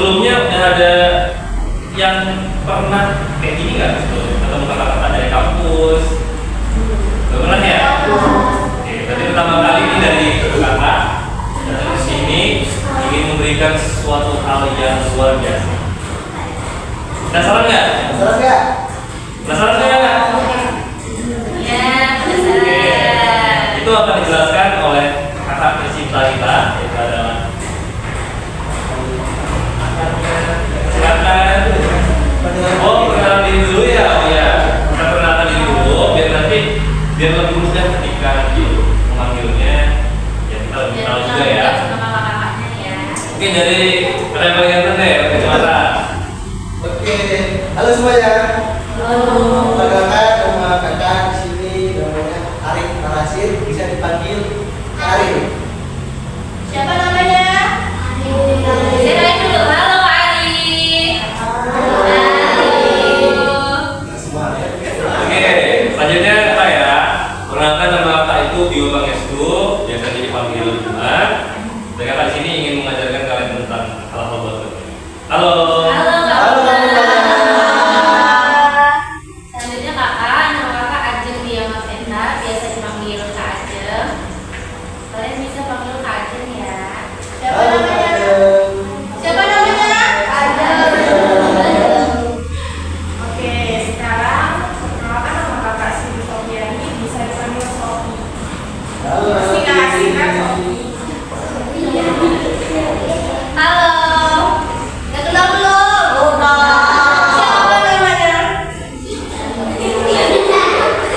sebelumnya udah ada yang pernah kayak gini nggak? Ketemu kakak-kakak dari kampus? Gak pernah ya? Oke, berarti pertama kali ini dari kakak datang ke sini ingin memberikan sesuatu hal yang luar biasa. Penasaran nggak? Penasaran nggak? Penasaran nggak? Ya, penasaran. Itu akan dijelaskan oleh kakak tercinta kita, yaitu adalah silakan. Oh, perkenalan diri dulu ya. Oh ya, kita perkenalkan diri dulu biar lebih mudah ketika memanggilnya. Ya kita lebih tahu juga ya. Oke, dari kalian bagian deh, kacamata. Oke, halo semuanya. Halo. Perkenalkan nama kakak di sini namanya Arif Narasir, bisa dipanggil Arif. Siapa namanya? Saya dulu. Halo Arif. Oke, selanjutnya apa ya? Perkenalkan nama kakak itu Bio Bang Estu, biasanya dipanggil Jumat. Dan kakak di sini ingin mengajarkan kalian tentang hal-hal baru. Halo. Halo. Halo. Selanjutnya kakak, nama kakak Ajeng Dia Mafenda, biasa dipanggil Kak Ajeng. Kalian bisa panggil Kak Ajeng ya. Siapa Halo, namanya? Ajeng. Siapa namanya? Ajeng. Oke, sekarang perkenalkan nama kakak Siti Sofiani, bisa dipanggil Sofi. Halo. Kasih kan Sofi. Halo. Udah kenal belum? Siapa namanya?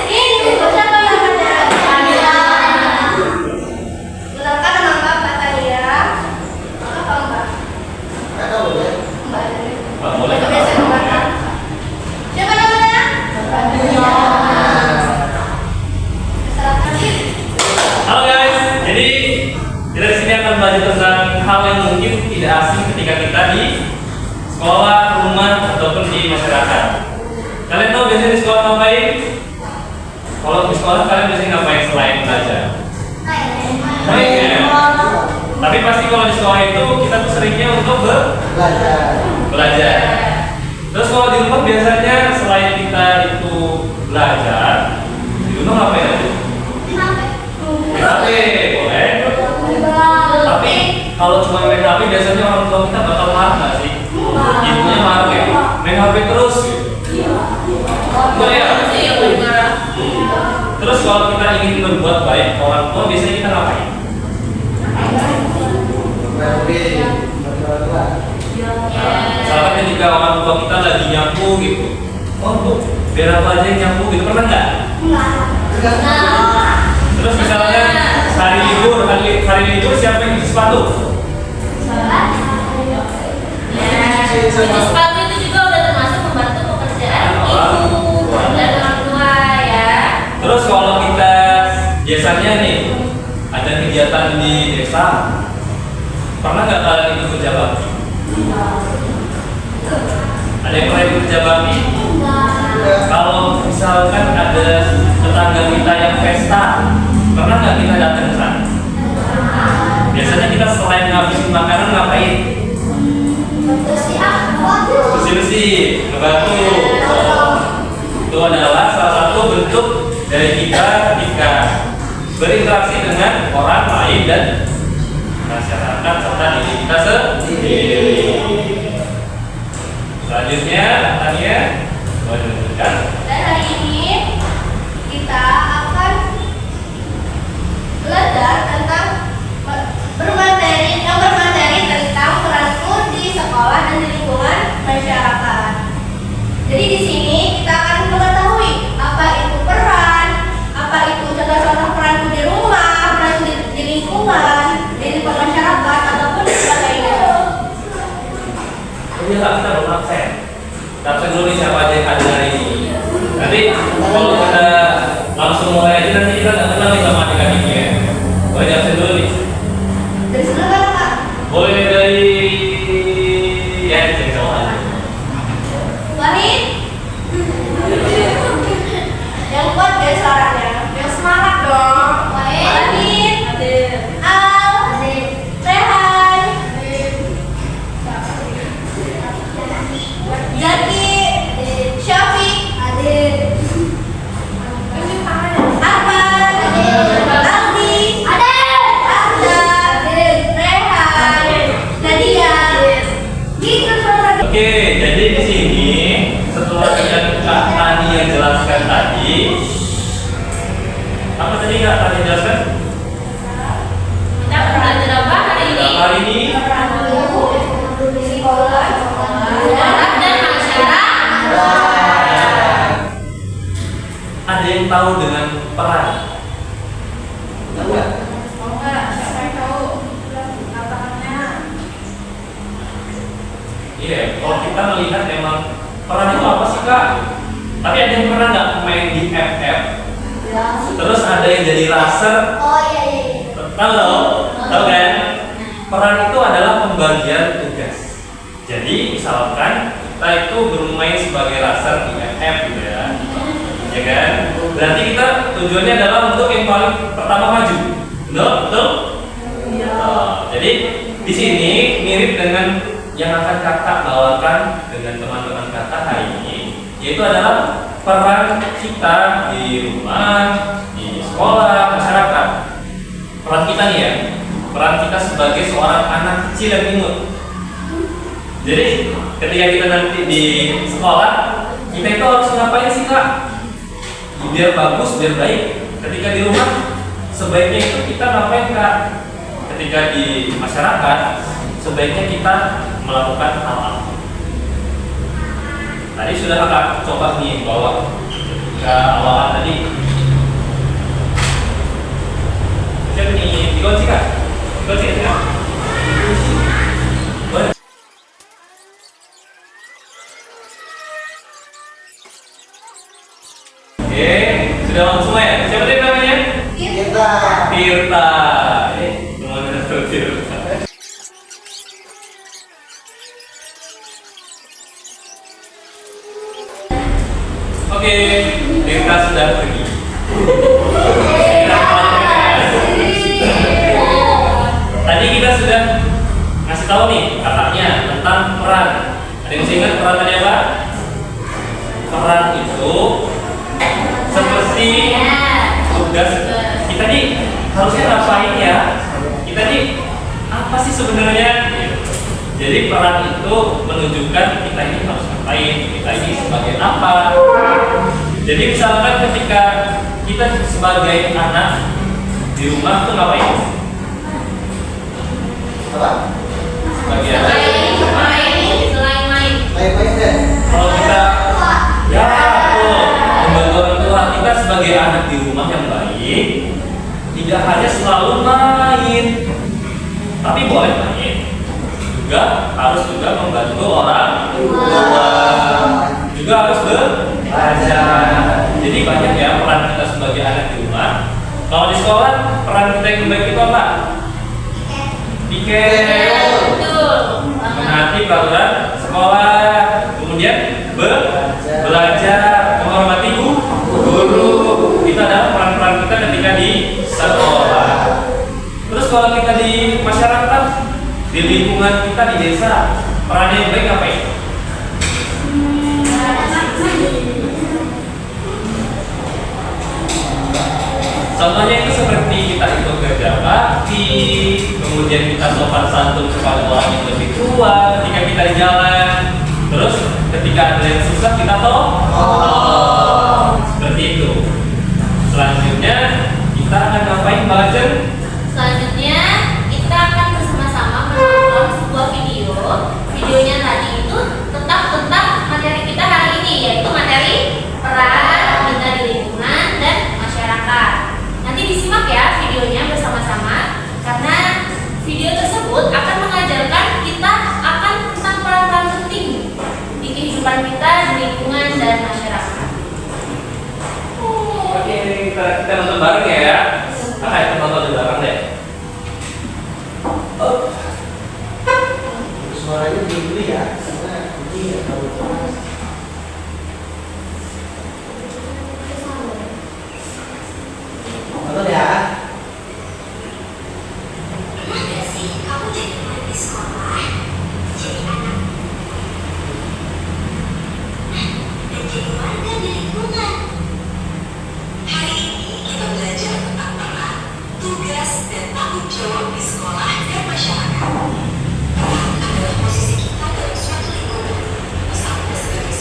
Ini siapa namanya? Tania. Kenalkan nama Mbak Tania. Apa Mbak? Kakak boleh? Mbak. Pak, boleh Biasa kakak? Mbak. Siapa namanya? Tania. Halo guys, jadi kita di sini akan belajar tentang hal yang mungkin tidak asing ketika kita di sekolah, rumah, ataupun di masyarakat. Kalian tahu biasanya di sekolah ngapain? Kalau di sekolah kalian biasanya ngapain selain belajar? Main ya? Tapi pasti kalau di sekolah itu kita tuh seringnya untuk Belajar. belajar. Terus kalau di rumah biasanya selain kita itu belajar, di rumah ngapain aja? Main HP, boleh. Tapi kalau cuma main HP biasanya orang tua kita bakal marah nggak sih? Ibunya marah ya, main HP terus. Enggak ya? Terus kalau kita ingin berbuat baik orang tua biasanya kita ngapain? Oke, berdua. Misalkan ketika orang tua kita lagi nyapu gitu, oh tuh biar apa aja yang nyapu gitu, pernah nggak? Terus misalnya hari libur siapa yang cuci sepatu? Cuci sepatu itu juga udah termasuk membantu pekerjaan ibu dan orang tua ya. Terus kalau kita biasanya nih ada kegiatan di desa, pernah nggak kalian ikut kerja bakti? Ada yang pernah ikut kerja bakti? Kalau misalkan ada tetangga kita yang pesta, pernah nggak kita datang ke sana? Biasanya kita selain ngabisin makanan ngapain? Bersih-bersih, ngebantu. Itu adalah salah satu bentuk dari kita ketika berinteraksi dengan orang lain dan masyarakat serta diri kita sendiri. Selanjutnya, Tania, boleh dilanjutkan. Dan hari ini kita akan belajar tentang bermateri tentang peranku di sekolah dan di lingkungan masyarakat. Jadi di sini kita akan mengetahui apa itu peran, apa itu contoh-contoh peranku di rumah, peran di lingkungan, di lingkungan masyarakat ataupun sebagainya. Ini lah kita belum absen. Kita absen dulu nih siapa aja yang hadir hari ini. Nanti kalau kita langsung mulai aja nanti kita nggak kenal nih sama adik-adiknya. Boleh di absen dulu nih. Dari sana kan Kak? Boleh dari ya dari sama aja. Wahid? Yang kuat guys suaranya. Yang semangat dong. Wahid? Al? Rehan? tahu dengan peran? Tahu nggak? Mau nggak? Siapa yang tahu? Katakannya. Iya, kalau kita melihat memang peran itu apa sih kak? Tapi ada yang pernah nggak main di FF? Ya. Terus ada yang jadi raser. Oh iya iya. Tahu dong? Tahu kan? Peran itu adalah pembagian tugas. Jadi misalkan kita itu bermain sebagai raser di FF gitu ya, ya kan? Berarti kita tujuannya adalah untuk yang paling pertama maju, betul? Iya. Jadi di sini mirip dengan yang akan kakak bawakan dengan teman-teman kakak hari ini, yaitu adalah peran kita di rumah, di sekolah, masyarakat. Peran kita nih ya, peran kita sebagai seorang anak kecil yang imut. Jadi ketika kita nanti di sekolah, kita itu harus ngapain sih kak? Biar bagus, biar baik. Ketika di rumah, sebaiknya itu kita ngapain kak? Ketika di masyarakat, sebaiknya kita melakukan hal apa? Tadi sudah kakak coba nih bawa ke awal tadi. Siapa nih? Dikunci kak? Dikunci kak? Boleh. Oke, sudah langsung semua ya? Siapa tadi namanya? Kita. Tirta. Teman Tirta. Oke, Tirta sudah pergi. Tadi kita sudah ngasih tahu nih kakaknya tentang peran. Ada yang masih ingat peran tadi apa? Peran itu seperti tugas. Kita nih harusnya ngapain ya? Kita nih apa sih sebenarnya? Jadi peran itu menunjukkan kita ini harus ngapain, kita ini sebagai apa. Jadi misalkan ketika kita sebagai anak di rumah tuh ngapain? Apa? Sebagai anak. Selain main. Main-main deh. Kalau kita ya tuh membantu orang tua, kita sebagai anak di rumah yang baik tidak hanya selalu main, tapi boleh main juga, harus juga membantu orang tua, juga harus belajar. Jadi banyak ya peran kita sebagai anak di rumah. Kalau di sekolah peran kita yang baik itu apa? Piket, menaati peraturan sekolah, kemudian belajar, menghormati guru. Itu adalah peran-peran kita ketika di sekolah. Terus kalau kita di masyarakat, di lingkungan kita di desa, peran yang baik apa ya? Contohnya itu seperti kita ikut kerja bakti, kemudian kita sopan santun kepada orang yang lebih tua ketika kita di jalan. Terus ketika ada yang susah kita tolong. Seperti itu. Selanjutnya kita akan ngapain belajar? Selanjutnya kita akan bersama-sama menonton sebuah video. Videonya tadi itu tetap tentang materi kita hari ini, yaitu materi peran kita di lingkungan dan masyarakat. Nanti disimak ya videonya bersama-sama, karena video tersebut akan mengajarkan kita akan tentang peran-peran penting di kehidupan kita di lingkungan dan masyarakat. Oke, kita nonton bareng ya. Kakak kita nonton di belakang deh. Oh. Suaranya dulu ya, karena ini ya kalau keras. Nonton ya. Pernah gak sih kamu jadi murid di sekolah, jadi anak, dan jadi warga di lingkungan? Hari ini kita belajar tentang peran, tugas, dan tanggung jawab di sekolah dan masyarakat. Peran adalah posisi kita dalam suatu lingkungan, misalnya sebagai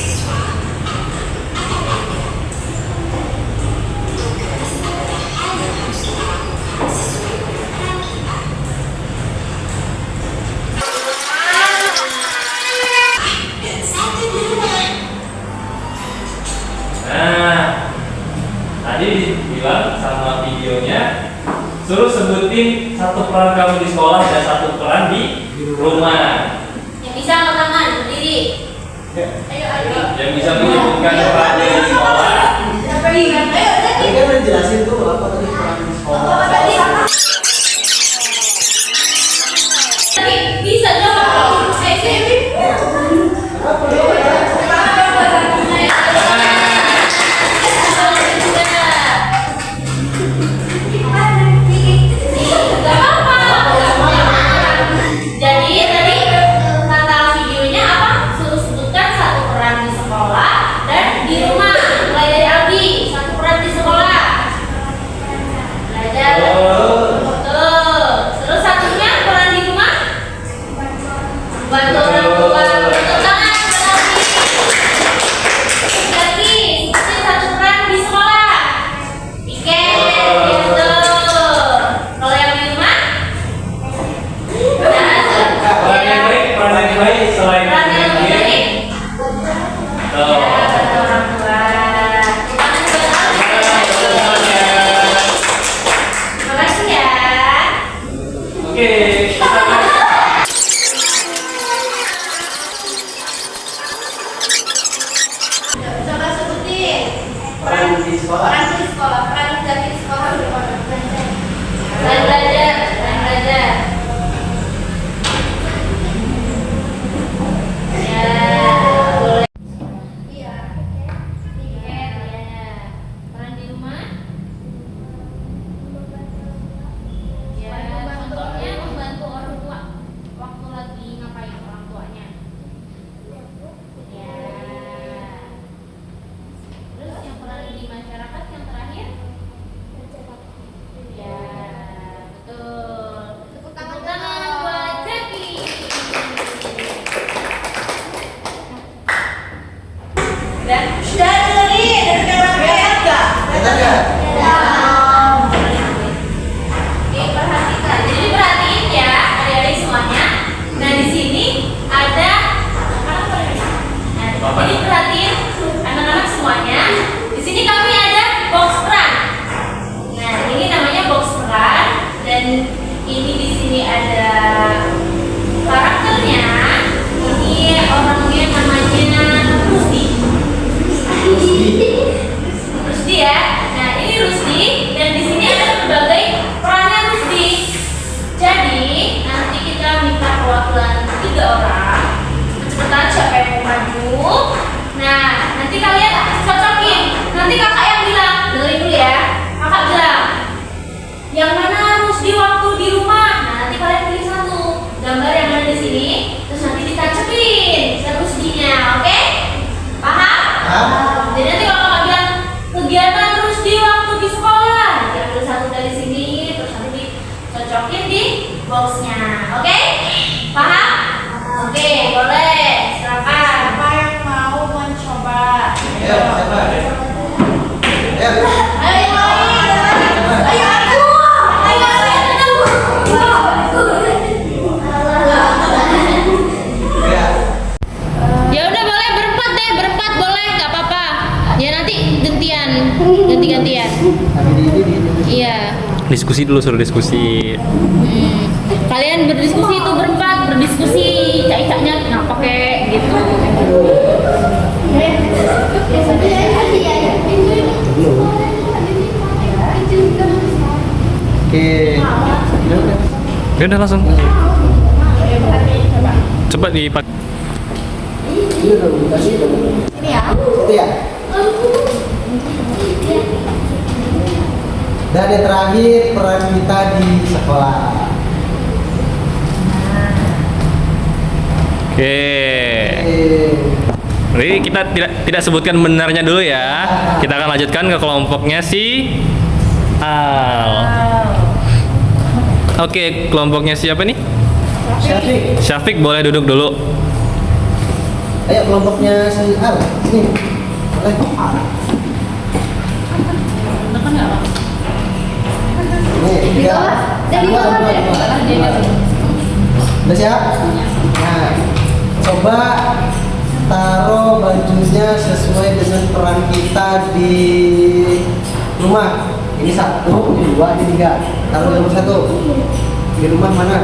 sebutin satu peran kamu di sekolah dan satu peran di rumah. Yang bisa angkat tangan berdiri. Ya. Ayo. Yang bisa menyebutkan peran di sekolah. Ayo, Tadi kan udah jelasin tuh apa tadi peran di sekolah. bisa dong. Sini. Jadi tadi kata videonya apa? Suruh sebutkan satu peran di sekolah dan di rumah. Mulai dari Aldi, satu peran di sekolah. Belajar. Tuh. Terus satunya peran di rumah? Bantu orang tua. Tepuk tangan buat Aldi. Lagi, sebutin satu peran di sekolah. Piket, gitu. Kalau yang di rumah? Peran yang baik selain Peran yang mendidik. baik. Tuh. Bantu orang tua. Terima kasih ya. Oke, Coba sebutin. Peran di sekolah. Peran di sekolah. Peran di sekolah. Selain belajar. Selain belajar. Ya, boleh. Iya. Piket, ya. Peran di rumah? Ya, contohnya membantu orang tua waktu lagi ngapain orang tuanya. Ya. Terus yang peran di masyarakat yang terakhir? Ya, betul. Tepuk tangan buat Jaki. Dan dari Kita enggak? Oke, perhatikan. Jadi perhatiin ya, adik-adik semuanya. Nah, di sini ada Nah, jadi perhatiin anak-anak semuanya. Di sini kami ada box peran. Nah, ini namanya box peran dan ini di sini ada karakternya. Ini orangnya namanya Rusdi. Rusdi ya. Nah, ini Rusdi dan di sini ada berbagai perannya Rusdi. Jadi, nanti kita minta perwakilan 3 orang. Cepetan siapa yang mau maju. Nah, nanti kalian cocokin. Nanti kakak yang bilang, dengerin dulu ya. Kakak bilang, yang mana Rusdi waktu di rumah. Nah, nanti kalian pilih satu gambar yang ada di sini. Terus nanti ditacepin ke Rusdinya, oke? Paham? Paham. Jadi nanti kalau kakak bilang kegiatan Rusdi waktu di sekolah, nanti ambil satu dari sini, terus nanti dicocokin di boxnya, oke? Paham? Oke, boleh. Silakan. Siapa yang mau mencoba? Ayo, siapa? Ayo. Ayo yang lain. Ayo aku. Ayo Ya. Ya udah boleh berempat deh, berempat boleh, nggak apa-apa. Ya nanti ganti-gantian. Iya. diskusi dulu, suruh diskusi. Kalian berdiskusi itu berempat, berdiskusi cak-caknya kenapa kek gitu. Oke. Ya udah langsung. Coba dipak. Ini ya. Itu ya. Dan yang terakhir peran kita di sekolah. Oke. Jadi kita tidak sebutkan benarnya dulu ya. Kita akan lanjutkan ke kelompoknya si Al. Oke, kelompoknya siapa nih? Syafiq. Syafiq boleh duduk dulu. Ayo kelompoknya si Al. Sini. Boleh. Nih, tiga. Dua. Udah siap? Nah, coba taruh bajunya sesuai dengan peran kita di rumah. Ini 1, ini 2, ini 3. Taruh nomor 1. Di rumah mana?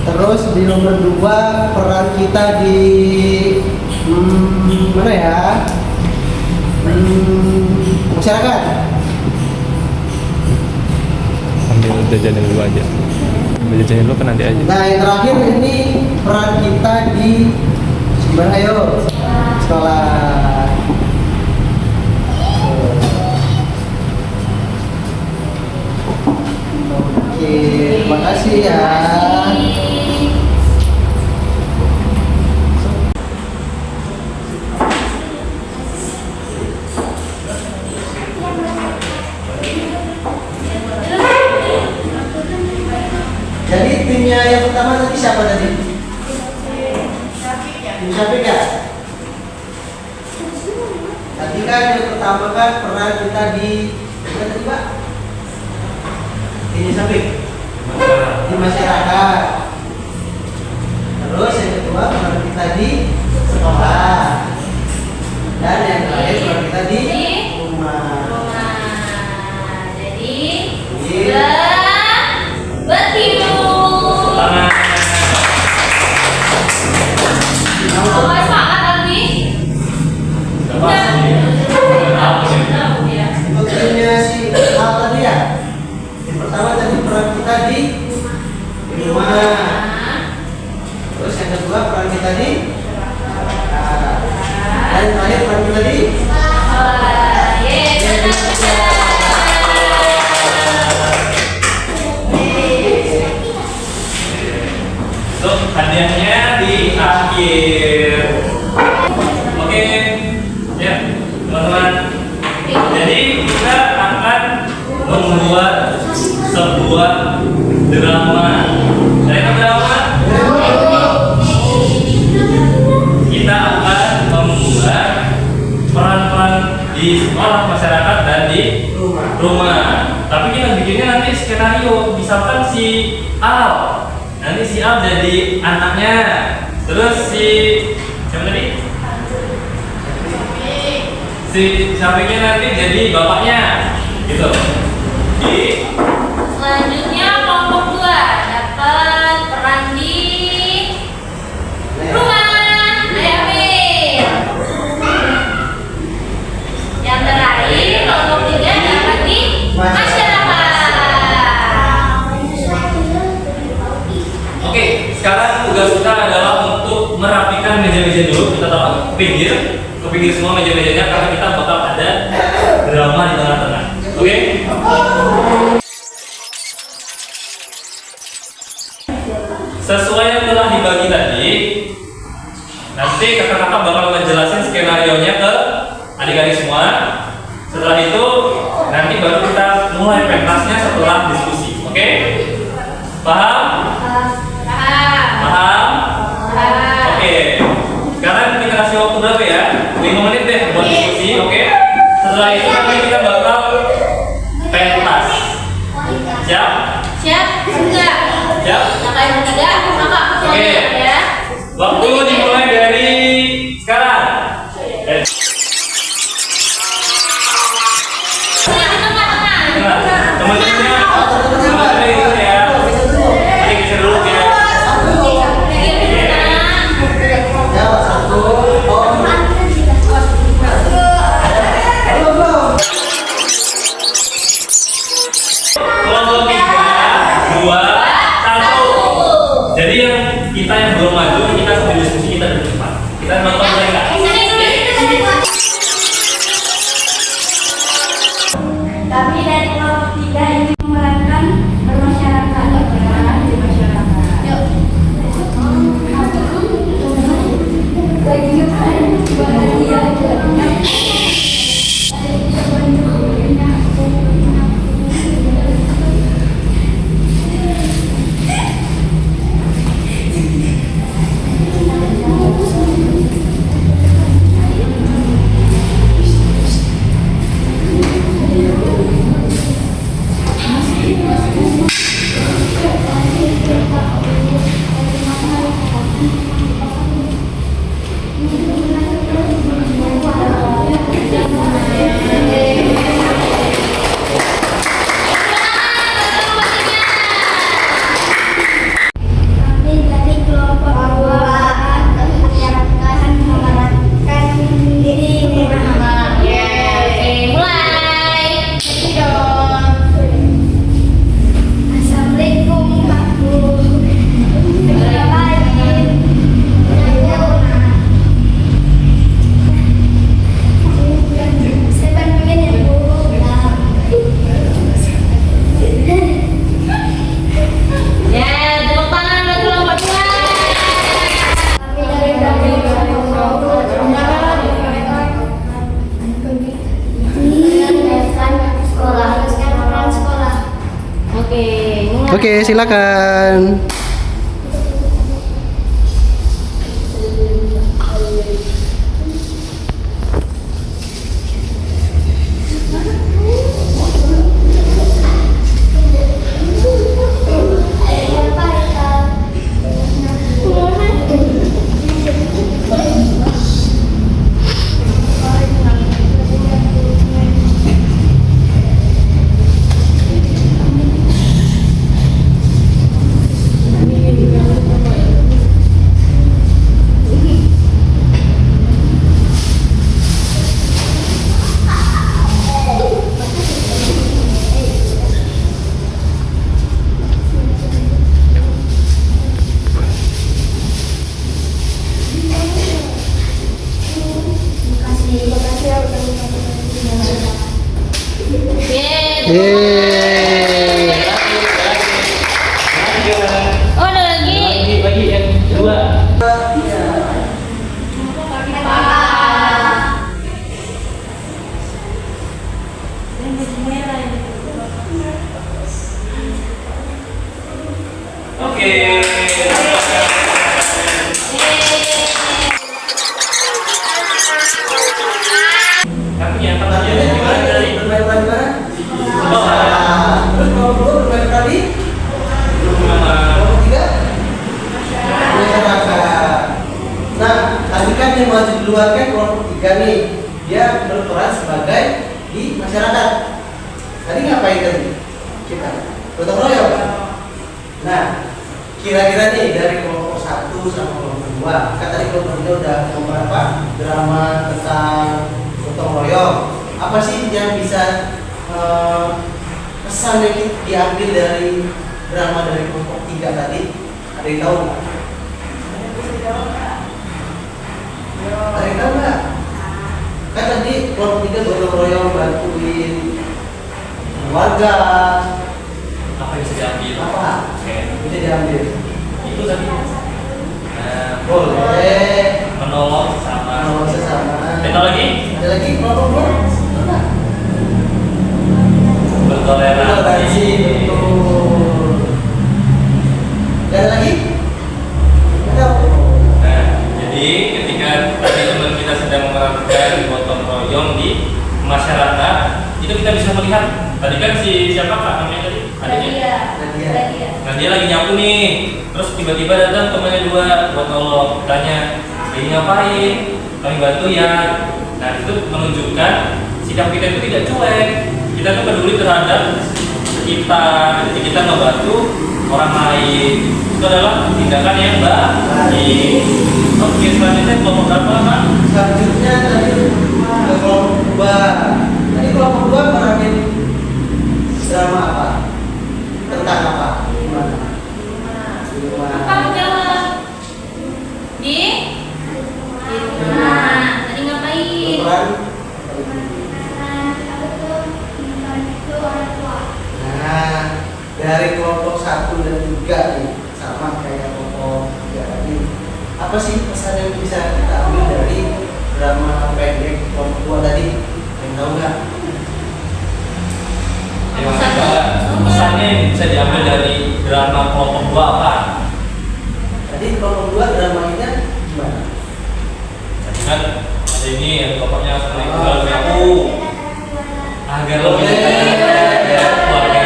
Terus di nomor 2 peran kita di mana ya? Masyarakat. Ambil jajanan dulu aja. Ambil jajanan dulu kan nanti aja. Nah yang terakhir ini peran kita di sekolah. Ayo sekolah. Oke, terima kasih ya. Jadi timnya yang pertama tadi siapa tadi? Tim Syafiq ya? Tadi kan yang pertama kan peran kita di mana tadi Pak? Tim Syafiq di masyarakat. Terus yang kedua peran kita di sekolah. Dan yang terakhir peran kita di rumah. Jadi Iya. bertidur. Semangat tadi. Untuk timnya si Al tadi ya. Yang pertama tadi peran kita di rumah. Terus yang kedua peran kita di masyarakat. Dan yang terakhir peran kita di Untuk hadiahnya di akhir. Oke, ya teman-teman. Jadi kita akan membuat sebuah drama. Dari drama kita akan membuat peran-peran di sekolah, masyarakat, dan di rumah. Tapi kita bikinnya nanti skenario. Misalkan si Al, nanti si Al jadi anaknya, terus si siapa tadi? Si Syafiqnya nanti jadi bapaknya, gitu. Di Selanjutnya kelompok 2 dapat peran di rumah. Ayamir. Yang terakhir kelompok 3 dapat di masyarakat. Oke, sekarang tugas kita adalah untuk merapikan meja-meja dulu. Kita taruh ke pinggir semua meja-mejanya karena kita bakal ada drama di tengah-tengah. Oke? Sesuai yang telah dibagi tadi, nanti kakak-kakak bakal ngejelasin skenario-nya ke adik-adik semua. Setelah itu, nanti baru kita mulai pentasnya setelah diskusi. Oke? Paham? Paham? Oke. Sekarang kita kasih waktu berapa ya? 5 menit deh buat diskusi, oke? Setelah itu nanti kita bakal pentas. Siap? Siap? Enggak. Siap? Kakak yang ketiga, kakak Oke. ya. Waktu dimulai dari sekarang. Teman-temannya teman-temannya itu ya. Nanti geser dulu ya. ya 1. Oh. Kelompok 3, 2, 1. Jadi yang kita yang belum maju kita sambil diskusi Oke, silakan. Yeay. Oh, ada lagi. Lagi yang kedua. Oke. Tapi yang pertama gimana dari Bermain mana? bawah? Terus kalau dua bermain tadi, Sama kalau tiga masyarakat. Nah, tadi kan yang maju duluan kan kelompok tiga nih, dia berperan sebagai di masyarakat. Tadi ngapain tadi? Kita gotong royong. Nah, kira-kira nih dari kelompok 1 sama kelompok 2, kan tadi kelompok 3 udah ngomong apa? Drama tentang gotong royong. Apa sih yang bisa pesan yang diambil dari drama dari kelompok 3 tadi? Ada yang tahu nggak? Ada yang tahu nggak? Kan tadi kelompok 3 gotong royong bantuin warga. apa yang bisa diambil? Apa? Oke. Bisa diambil. Itu tadi. Boleh. Menolong sesama. Menolong sesama. Ada lagi? Ada lagi kelompok 2? Bertoleransi. Toleransi, betul. Ada lagi? Ada. Nah, jadi ketika tadi teman kita sedang menerapkan gotong royong di masyarakat, itu kita bisa melihat. Tadi kan siapa kak namanya tadi? Adiknya. Nadia. Nah dia lagi nyapu nih, terus tiba-tiba datang temannya 2 buat nolong, tanya, ini ngapain? Kami bantu ya. Nah itu menunjukkan sikap kita itu tidak cuek. Kita tuh peduli terhadap kita, jadi kita membantu orang lain. Itu adalah tindakan yang baik. Oke, selanjutnya kelompok berapa kan? Selanjutnya tadi ke kelompok 2. Tadi kelompok 2 meranin drama apa? Tentang apa? Gimana? Kamu jawab. Di rumah. Tadi ngapain? Peran. Nah, dari kelompok 1 dan 3 nih, sama kayak kelompok 3 tadi. Apa sih pesan yang bisa kita ambil dari drama pendek kelompok 2 tadi? Yang tahu nggak? Pesannya yang bisa diambil dari drama kelompok 2 apa? Tadi kelompok 2 dramanya gimana? Tadi kan ada ini yang kelompoknya sering jual aku agar lebih keluarga.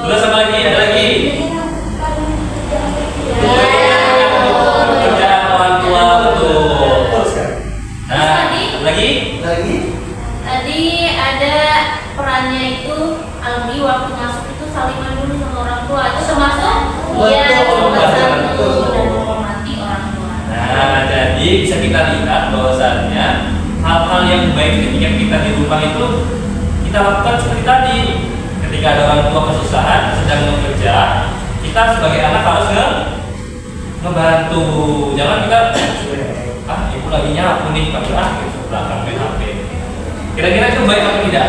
Terus apa lagi? Ada lagi? Kerjaan orang tua, betul. Betul sekali. Nah, lagi? Lagi? Tadi ada perannya itu Aldi waktu masuk itu salingan dulu sama orang tua. Itu termasuk iya membantu dan menghormati orang tua. Nah, jadi bisa kita lihat bahwasannya hal-hal yang baik ketika kita di rumah itu kita lakukan seperti tadi. Ketika ada orang tua kesusahan sedang bekerja, kita sebagai anak harus ngebantu. Jangan kita ibu lagi nyapu nih, tapi gitu belakang main HP. Kira-kira itu baik atau tidak?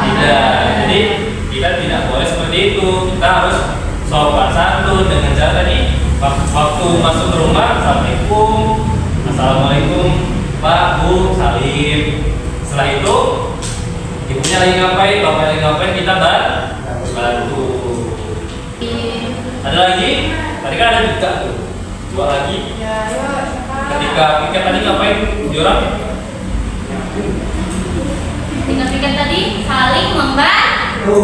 Tidak. Jadi kita tidak boleh seperti itu. Kita harus sopan santun dengan cara tadi. Waktu masuk ke rumah, assalamualaikum, assalamualaikum, Pak, Bu, salim. Setelah itu, ibunya lagi ngapain, bapaknya lagi ngapain, kita bantu. mereka ada juga tuh. Dua lagi. Ya, yuk, siapa? Ketika piket tadi ngapain? Jorang? Piket-piket tadi saling membantu.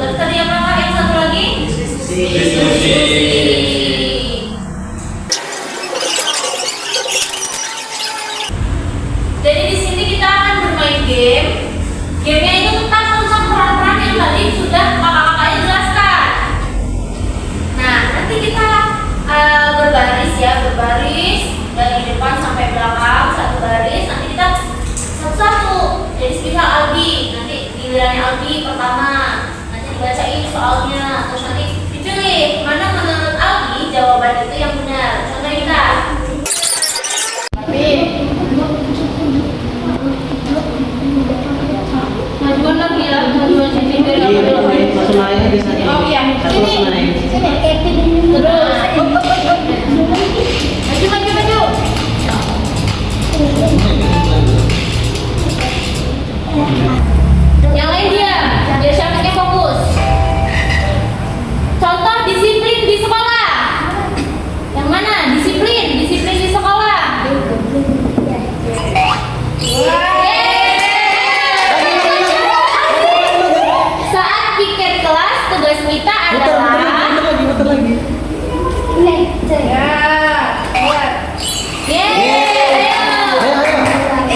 Terus tadi apa Kak yang satu lagi? Diskusi. Jadi di sini kita akan bermain game. Gamenya itu tentang peran-peran yang tadi sudah kakak-kakaknya jelaskan. Nah, nanti kita berbaris ya, berbaris dari depan sampai belakang satu baris. Nanti kita satu-satu. Jadi misal Albi, nanti gilirannya Albi pertama. Nanti dibacain soalnya, terus nanti dipilih mana menurut Albi jawaban itu yang benar. Contoh kita. Majuan lagi ya, majuan sini biar Jadi nggak main masuk lainnya biasanya Oh iya, satu sini. masuk lain. Terus maju. Yang lain dia, biar syaratnya fokus. Contoh disiplin di sekolah. Yang mana? Disiplin di sekolah. Saat piket kelas, tugas kita adalah Muter lagi. Yeay. Ayo.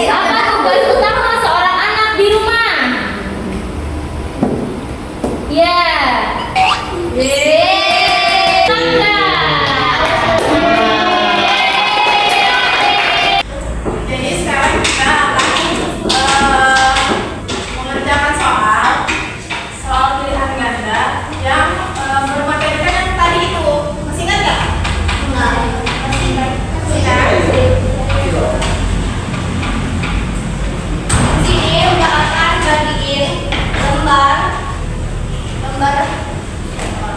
Apa tugas utama seorang anak di rumah? Ya. Tangga. Jadi sekarang kita akan mengerjakan soal pilihan ganda yang bermaterikan yang tadi itu. Masih ingat nggak? Masih ingat? Sini udah akan bagiin lembar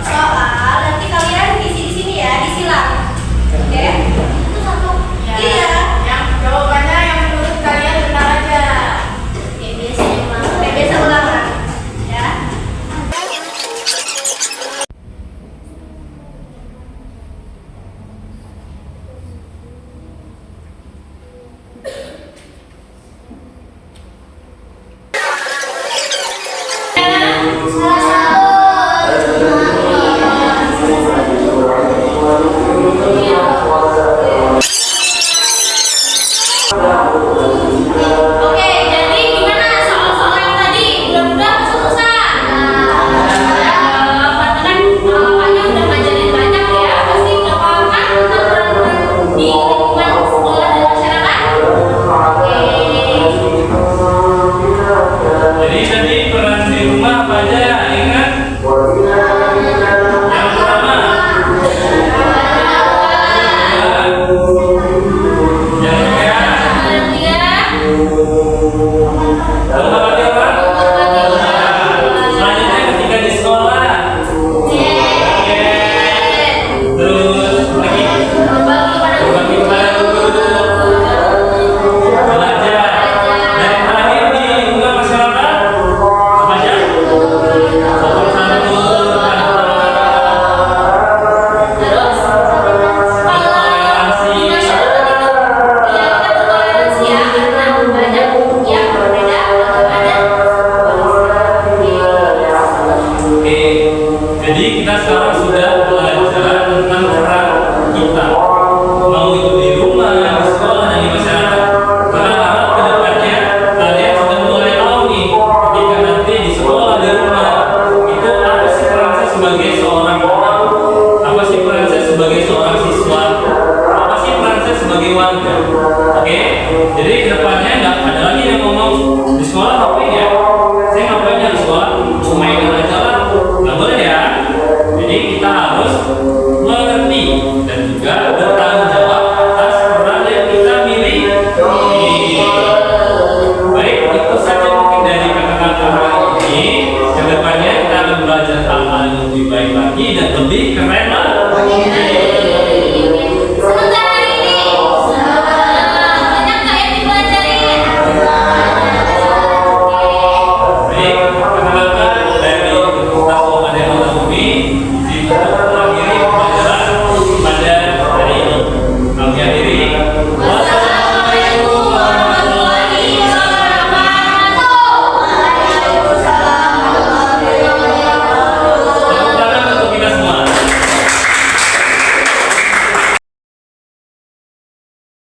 soal. Nanti kalian isi di sini ya, disilang. Oke? Itu satu. Ya, Iya. yang jawabannya yang menurut kalian benar aja. Kayak biasa ulangan. Ya. Oke, jadi gimana soal-soal yang tadi? Mudah-mudahan susah. Kan kakaknya udah ngajarin banyak ya, pasti udah paham kan tentang peran-peran di lingkungan sekolah dan masyarakat? Oke. Jadi tadi peran di rumah apa aja? Ingat? Yang pertama. Yang ketiga. Yang ketiga, Menghormati orang. Selanjutnya ketika di sekolah. Oke. Terus lagi berbagi kepada guru. Belajar. Dan terakhir di lingkungan masyarakat apa aja? Sopan santun, terus kalau di masyarakat itu ya kita bertoleransi ya, karena banyak yang berbeda agama dan Oke, jadi kita sekarang sudah belajar tentang peran kita, mau itu di rumah, di sekolah, dan di masyarakat. Karena harap kedepannya kalian sudah mulai tahu nih, ketika nanti di sekolah, di rumah, itu apa sih peran saya sebagai seorang anak, apa sih peran saya sebagai seorang siswa, apa sih peran saya sebagai warga. Oke, jadi kedepannya nggak ada lagi yang ngomong di sekolah ngapain ya? Saya ngapain ya di sekolah? Mau mainan aja lah, nggak boleh ya. Jadi kita harus mengerti dan juga bertanggung jawab atas peran yang kita miliki. Baik, itu saja mungkin dari kakak-kakak hari ini. Kedepannya kita akan belajar hal-hal yang lebih baik lagi dan lebih keren lagi.